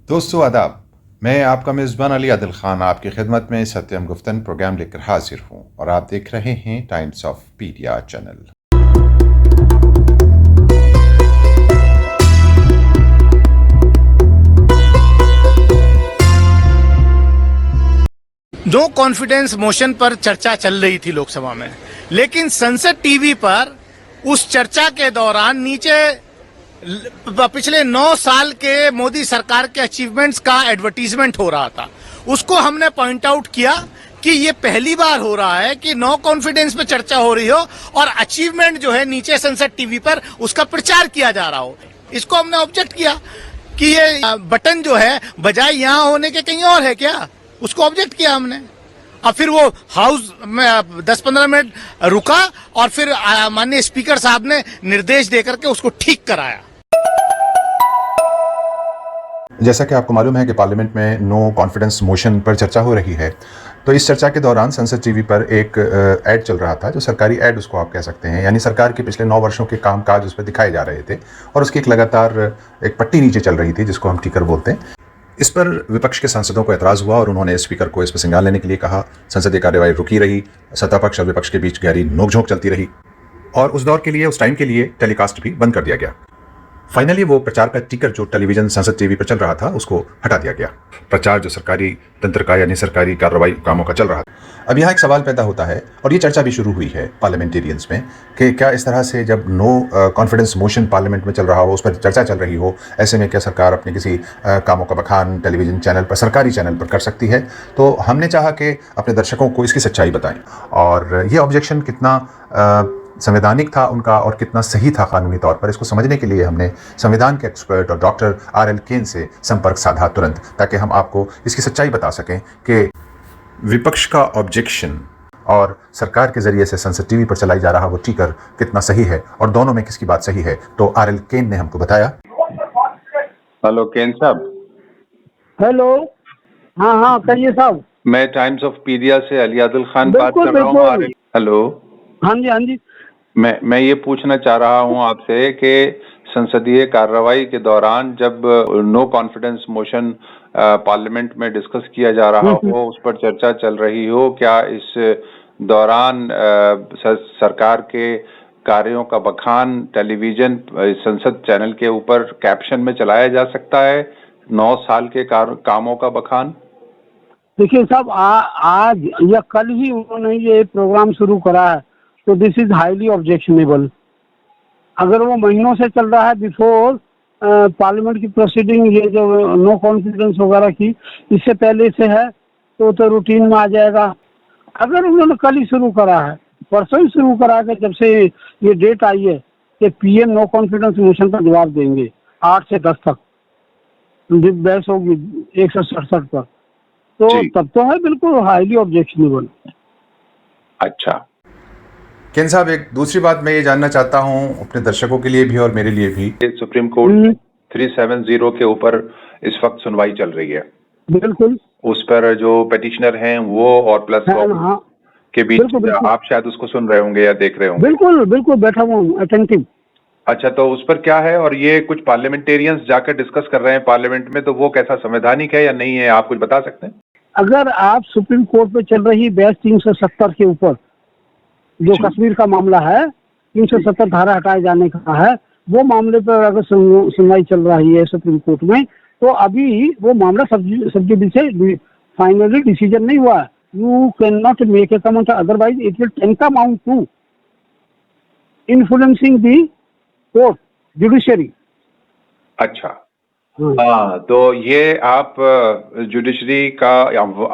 दोस्तों आदाब, मैं आपका मेज़बान अली आदिल ख़ान आपकी खिदमत में सत्यम गुफ्तन प्रोग्राम लेकर हाजिर हूँ और आप देख रहे हैं Times of Pedia channel. No confidence motion पर चर्चा चल रही थी लोकसभा में, लेकिन संसद टीवी पर उस चर्चा के दौरान नीचे पिछले 9 साल के मोदी सरकार के अचीवमेंट्स का एडवर्टीजमेंट हो रहा था। उसको हमने पॉइंट आउट किया कि ये पहली बार हो रहा है कि नो कॉन्फिडेंस पे चर्चा हो रही हो और अचीवमेंट जो है नीचे संसद टीवी पर उसका प्रचार किया जा रहा हो। इसको हमने ऑब्जेक्ट किया कि ये बटन जो है बजाय यहां होने के कहीं और है क्या, उसको ऑब्जेक्ट किया हमने। और फिर वो हाउस में 10-15 मिनट रुका और फिर माननीय स्पीकर साहब ने निर्देश देकर के उसको ठीक कराया। जैसा कि आपको मालूम है कि पार्लियामेंट में नो कॉन्फिडेंस मोशन पर चर्चा हो रही है, तो इस चर्चा के दौरान संसद टीवी पर एक ऐड चल रहा था, जो सरकारी ऐड उसको आप कह सकते हैं, यानी सरकार के पिछले 9 वर्षों के कामकाज उस पर दिखाए जा रहे थे और उसकी एक लगातार एक पट्टी नीचे चल रही थी जिसको हम टिकर बोलते हैं। इस पर विपक्ष के सांसदों को एतराज़ हुआ और उन्होंने स्पीकर को इस पर संज्ञान लेने के लिए कहा। संसदीय कार्यवाही रुकी रही, सत्तापक्ष और विपक्ष के बीच गहरी नोकझोंक चलती रही और उस दौर के लिए, उस टाइम के लिए टेलीकास्ट भी बंद कर दिया गया। फाइनली वो प्रचार का टिकर जो टेलीविजन संसद टीवी पर चल रहा था उसको हटा दिया गया। प्रचार जो सरकारी तंत्र का यानी सरकारी कार्रवाई कामों का चल रहा था। अब यहाँ एक सवाल पैदा होता है और ये चर्चा भी शुरू हुई है पार्लियामेंटेरियंस में कि क्या इस तरह से जब नो कॉन्फिडेंस मोशन पार्लियामेंट में चल रहा हो, उस पर चर्चा चल रही हो, ऐसे में क्या सरकार अपने किसी कामों का बखान टेलीविजन चैनल पर, सरकारी चैनल पर कर सकती है? तो हमने चाहा कि अपने दर्शकों को इसकी सच्चाई बताएं और ये ऑब्जेक्शन कितना संवैधानिक था उनका और कितना सही था कानूनी तौर पर, इसको समझने के लिए हमने संविधान के एक्सपर्ट और डॉक्टर RL केन से संपर्क साधा तुरंत, ताकि हम आपको इसकी सच्चाई बता सकें कि विपक्ष का ऑब्जेक्शन और सरकार के जरिए से संसद टीवी पर चलाई जा रहा वो टिकर कितना सही है और दोनों में किसकी बात सही है। तो RL केन ने हमको बताया। हेलो केन साहब। हेलो, हाँ कहिए साहब। मैं टाइम्स ऑफ पीडिया से अली आदिल खान बात कर रहा हूँ। हेलो। हाँ जी। मैं ये पूछना चाह रहा हूँ आपसे कि संसदीय कार्रवाई के दौरान जब नो कॉन्फिडेंस मोशन पार्लियामेंट में डिस्कस किया जा रहा हो, उस पर चर्चा चल रही हो, क्या इस दौरान सरकार के कार्यों का बखान टेलीविजन संसद चैनल के ऊपर कैप्शन में चलाया जा सकता है? 9 साल के कामों का बखान। देखिए साहब, आज या कल ही उन्होंने ये प्रोग्राम शुरू करा है, तो दिस इज हाईली ऑब्जेक्शनेबल। अगर वो महीनों से चल रहा है बिफोर पार्लियामेंट की प्रोसीडिंग, ये जो नो कॉन्फिडेंस वगैरह की इससे पहले से है तो रूटीन में आ जाएगा। अगर उन्होंने कल ही शुरू करा है, परसों ही शुरू करा है, जब से ये डेट आई है कि PM नो कॉन्फिडेंस मोशन का जवाब देंगे 8 से 10 तक बहस होगी 167 पर, तो तब तो है बिल्कुल हाईली ऑब्जेक्शनेबल। अच्छा केन साहब, एक दूसरी बात मैं ये जानना चाहता हूँ अपने दर्शकों के लिए भी और मेरे लिए भी। सुप्रीम कोर्ट 370 के ऊपर इस वक्त सुनवाई चल रही है। बिल्कुल। उस पर जो पेटिशनर हैं वो और प्लस के बीच बिल्कुल। आप शायद उसको सुन रहे होंगे या देख रहे होंगे। बिल्कुल बैठा हुआ अटेंटिव। अच्छा, तो उस पर क्या है और ये कुछ पार्लियामेंटेरियंस जाकर डिस्कस कर रहे हैं पार्लियामेंट में, तो वो कैसा संवैधानिक है या नहीं है, आप कुछ बता सकते हैं? अगर आप सुप्रीम कोर्ट पे चल रही बहस 370 के ऊपर, जो कश्मीर का मामला है, 370 धारा हटाए जाने का है, वो मामले पर अगर सुनवाई चल रही है सुप्रीम कोर्ट में, तो अभी वो मामला सब जुडिस से फाइनली डिसीजन नहीं हुआ है। You can not make a comment, otherwise it will tantamount to influencing the court judiciary. अच्छा, हाँ, तो ये आप जुडिशरी का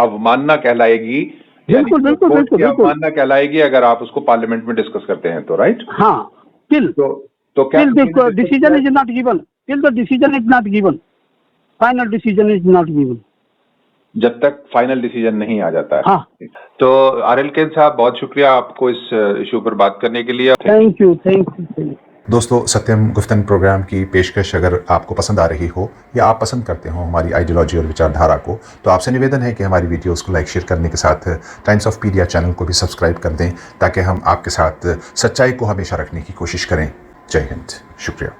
अवमानना कहलाएगी। बिल्कुल अवमानना कहलाएगी अगर आप उसको पार्लियामेंट में डिस्कस करते हैं तो, राइट? हाँ, तो क्या decision is not given, till the decision is not given, final decision is not given, जब तक फाइनल डिसीजन नहीं आ जाता है। हाँ। तो RL केन साहब, बहुत शुक्रिया आपको इस इशू पर बात करने के लिए। Thank you. दोस्तों, सत्यम गुफ्तन प्रोग्राम की पेशकश अगर आपको पसंद आ रही हो या आप पसंद करते हो हमारी आइडियोलॉजी और विचारधारा को, तो आपसे निवेदन है कि हमारी वीडियोस को लाइक शेयर करने के साथ टाइम्स ऑफ पीडिया चैनल को भी सब्सक्राइब कर दें, ताकि हम आपके साथ सच्चाई को हमेशा रखने की कोशिश करें। जय हिंद, शुक्रिया।